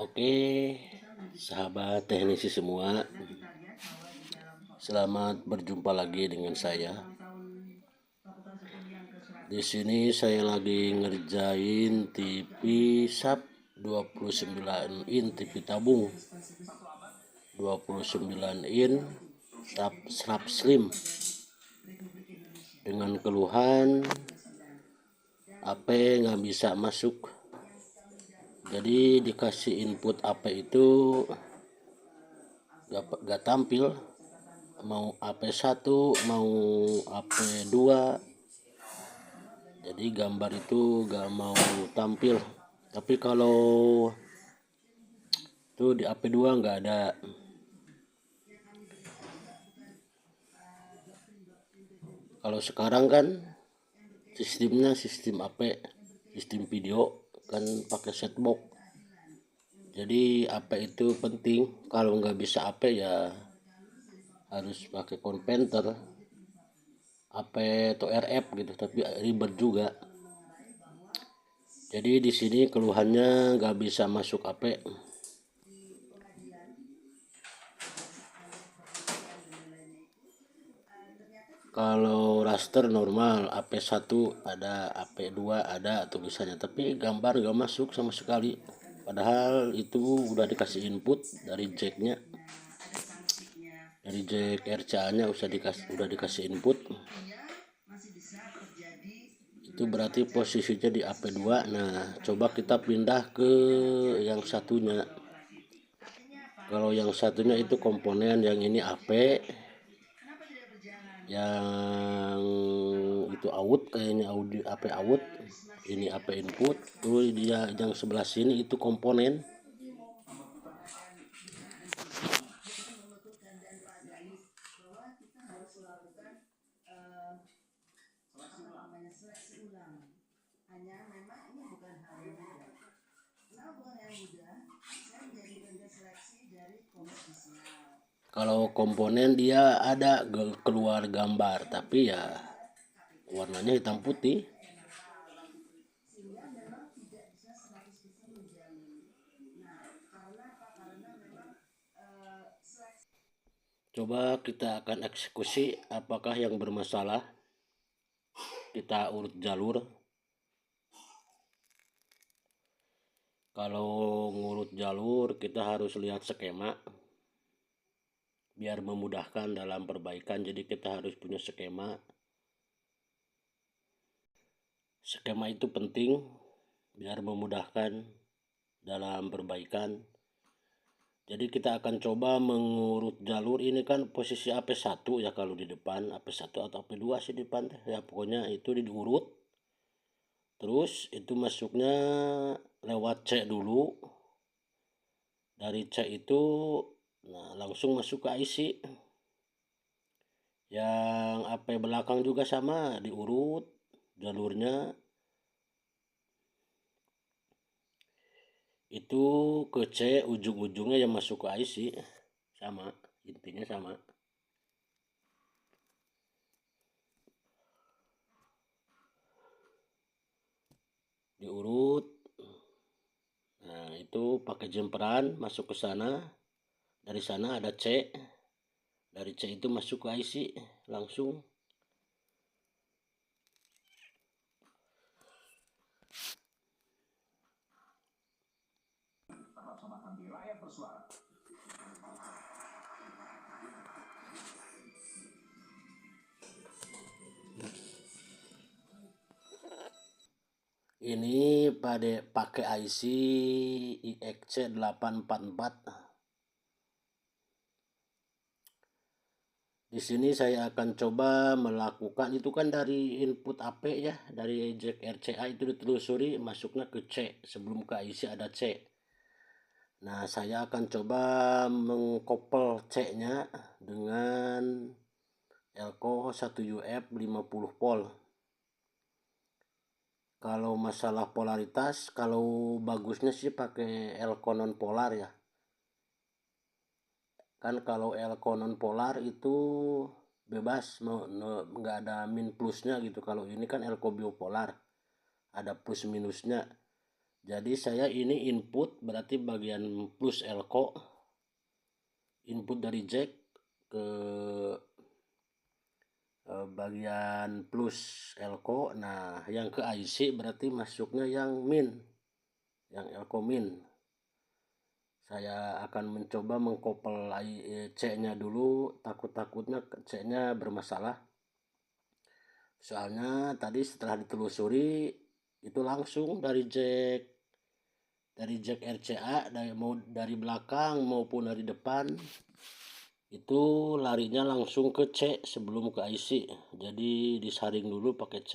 Oke, sahabat teknisi semua, selamat berjumpa lagi dengan saya. Di sini saya lagi ngerjain TV SAP 29 in TV tabung, 29 in SAP SRAP Slim, dengan keluhan AP nggak bisa masuk. Jadi dikasih input AP itu gak tampil, mau AP1 mau AP2, jadi gambar itu gak mau tampil. Tapi kalau itu di AP2 gak ada. Kalau sekarang kan sistemnya sistem AP, sistem video kan pakai setbox. Jadi AP itu penting. Kalau nggak bisa AP ya harus pakai konverter AP atau RF gitu, tapi ribet juga. Jadi di sini keluhannya nggak bisa masuk AP. Kalau raster normal AP1 ada, AP2 ada tulisannya, tapi gambar nggak masuk sama sekali. Padahal itu udah dikasih input dari jacknya, dari jack RCA-nya udah dikasih input. Itu berarti posisinya di AP2. Nah, coba kita pindah ke yang satunya. Kalau yang satunya itu komponen, yang ini AP, yang itu out, kayaknya audio AP out, ini AP input. Tuh dia yang sebelah sini itu komponen. Kalau komponen dia ada keluar gambar, tapi ya warnanya hitam putih. Coba kita akan eksekusi apakah yang bermasalah. Kita urut jalur. Kalau ngurut jalur kita harus lihat skema biar memudahkan dalam perbaikan. Jadi kita harus punya skema. Skema itu penting biar memudahkan dalam perbaikan. Jadi kita akan coba mengurut jalur. Ini kan posisi AP1 ya kalau di depan, AP1 atau AP2 sih di depan ya, pokoknya itu diurut. Terus itu masuknya lewat C dulu. Dari C itu langsung masuk ke IC. Yang AP belakang juga sama, diurut jalurnya. Itu ke C, ujung-ujungnya yang masuk ke IC sama, intinya sama. Diurut. Nah, itu pakai jemperan masuk ke sana. Dari sana ada C. Dari C itu masuk ke IC langsung. Ini pakai IC IXC844. Di sini saya akan coba melakukan, itu kan dari input AP ya, dari jack RCA itu ditelusuri masuknya ke C, sebelum ke IC ada C. Nah, saya akan coba mengkopel C-nya dengan Elco 1UF 50 volt. Kalau masalah polaritas, kalau bagusnya sih pakai Elco non polar ya. Kan kalau Elco non polar itu bebas, nggak ada min plusnya gitu. Kalau ini kan Elco biopolar, ada plus minusnya. Jadi saya ini input berarti bagian plus elko, input dari jack ke bagian plus elko. Nah yang ke IC berarti masuknya yang min, yang elko min. Saya akan mencoba mengkopel C-nya dulu, takutnya C-nya bermasalah. Soalnya tadi setelah ditelusuri itu langsung dari jack RCA, dari belakang maupun dari depan itu larinya langsung ke C sebelum ke IC. Jadi disaring dulu pakai C.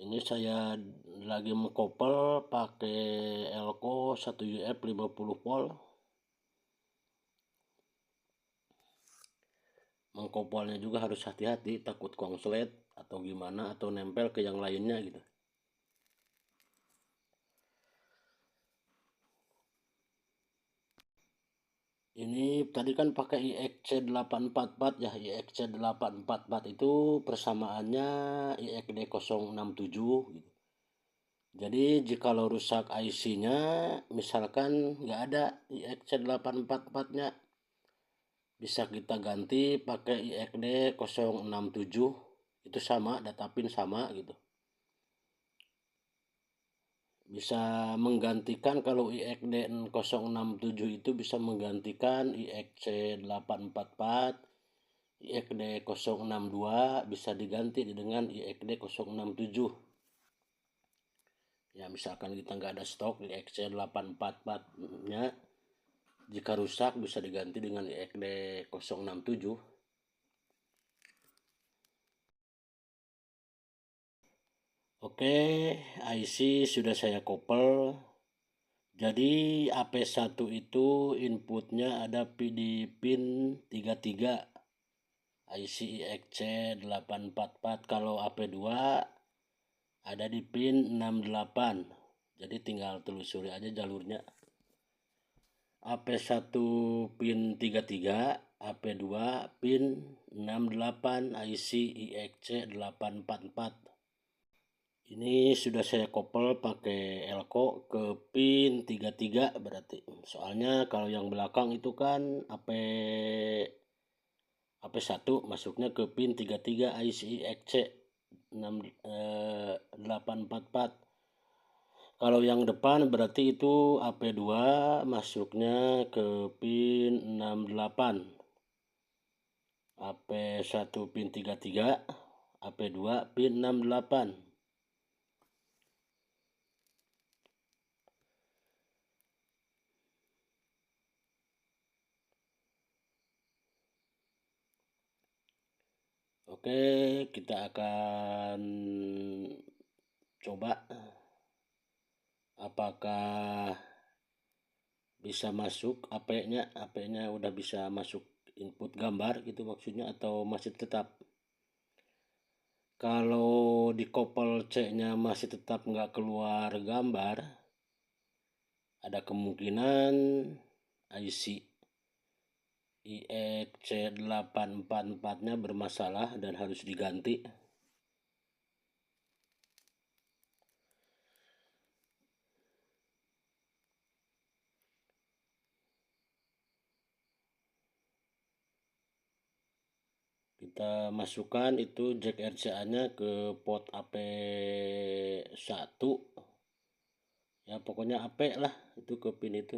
Ini saya lagi mengkopel pakai elko 1 UF 50 volt. Mengkopelnya juga harus hati-hati, takut konslet atau gimana atau nempel ke yang lainnya gitu. Ini tadi kan pakai IXC844 ya. IXC844 itu persamaannya IXD067 gitu. Jadi jikalau rusak IC-nya, misalkan nggak ada IXC844-nya, bisa kita ganti pakai IXD067, itu sama, data pin sama gitu. Bisa menggantikan, kalau IXD067 itu bisa menggantikan IXC844, IXD062 bisa diganti dengan IXD067. Ya misalkan kita nggak ada stok IXC844-nya, jika rusak bisa diganti dengan IXD067. Oke, IC sudah saya kopel. Jadi AP1 itu inputnya ada di pin 33 IC IXC844. Kalau AP2 ada di pin 68. Jadi tinggal telusuri aja jalurnya. AP1 pin 33, AP2 pin 68 IC IXC844. Ini sudah saya kopel pakai elko ke pin 33 berarti. Soalnya kalau yang belakang itu kan AP1 masuknya ke pin 33 IC IXC844. Kalau yang depan berarti itu AP2 masuknya ke pin 68. AP1 pin 33, AP2 pin 68. Oke, kita akan coba apakah bisa masuk AP-nya udah bisa masuk input gambar gitu maksudnya, atau masih tetap. Kalau di couple C-nya masih tetap nggak keluar gambar, ada kemungkinan IC IXC844-nya bermasalah dan harus diganti. Kita masukkan itu jack RCA-nya ke port AP1. Ya pokoknya AP lah itu ke pin itu.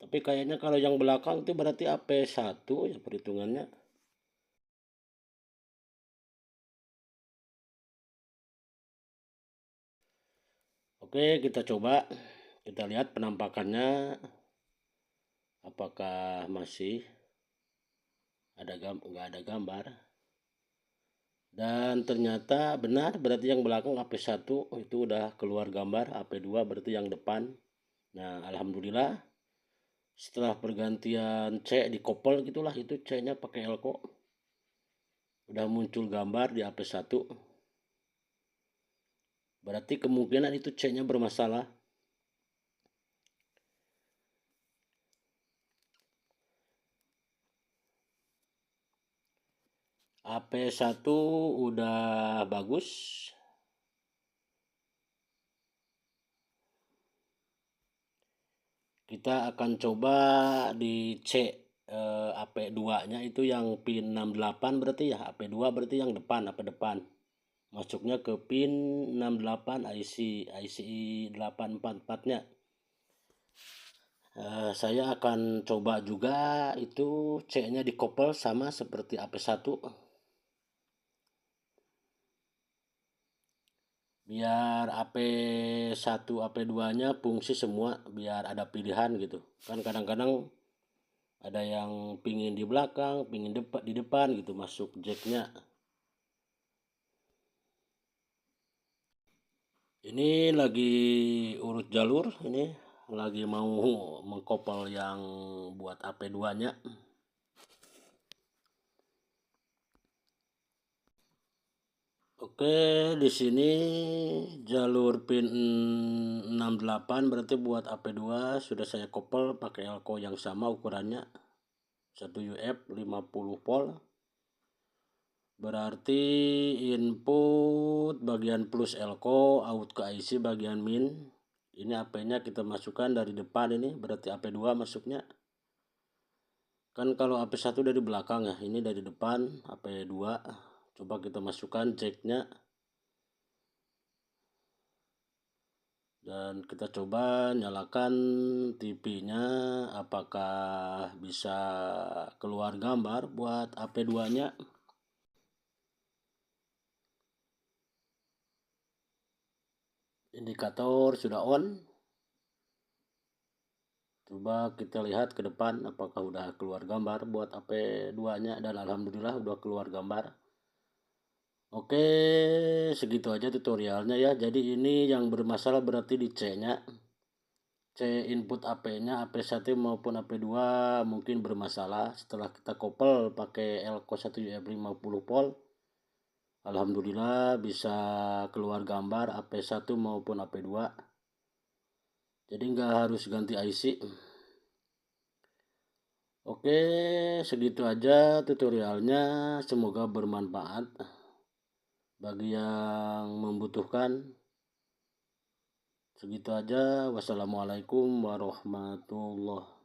Tapi kayaknya kalau yang belakang itu berarti AP1 ya perhitungannya. Oke, kita coba. Kita lihat penampakannya apakah masih nggak ada gambar. Dan ternyata benar, berarti yang belakang AP1 itu udah keluar gambar, AP2 berarti yang depan. Nah, alhamdulillah setelah pergantian C di couple gitulah, itu C-nya pakai elko. Udah muncul gambar di AP1. Berarti kemungkinan itu C-nya bermasalah. AP1 udah bagus. kita akan coba di C AP2 nya itu yang pin 68 berarti ya, AP2 berarti yang depan, AP depan, masuknya ke pin 68 IC 844 nya. Saya akan coba juga itu C nya dikoppel sama seperti AP1, biar AP1 AP2 nya fungsi semua, biar ada pilihan gitu kan. Kadang-kadang ada yang pingin di belakang, pingin di depan gitu masuk jacknya. Ini lagi urut jalur, ini lagi mau mengkopel yang buat AP2 nya. Oke, di sini jalur pin 68 berarti buat AP2 sudah saya kopel pakai elko yang sama ukurannya 1 UF 50 volt. Berarti input bagian plus elko, out ke IC bagian min. Ini AP-nya kita masukkan dari depan, ini berarti AP2 masuknya. Kan kalau AP1 dari belakang ya, ini dari depan AP2. Coba kita masukkan jacknya. Dan kita coba nyalakan TV-nya, apakah bisa keluar gambar buat AP2 nya. Indikator sudah on. Coba kita lihat ke depan apakah udah keluar gambar buat AP2 nya, dan alhamdulillah udah keluar gambar. Oke, segitu aja tutorialnya ya. Jadi ini yang bermasalah berarti di C nya. C input AP-nya, AP1 maupun AP2 mungkin bermasalah. Setelah kita kopel pakai elko 1 UF 50 volt, alhamdulillah bisa keluar gambar AP1 maupun AP2. Jadi nggak harus ganti IC. Oke, segitu aja tutorialnya. Semoga bermanfaat bagi yang membutuhkan. Segitu aja. Wassalamualaikum warahmatullahi wabarakatuh.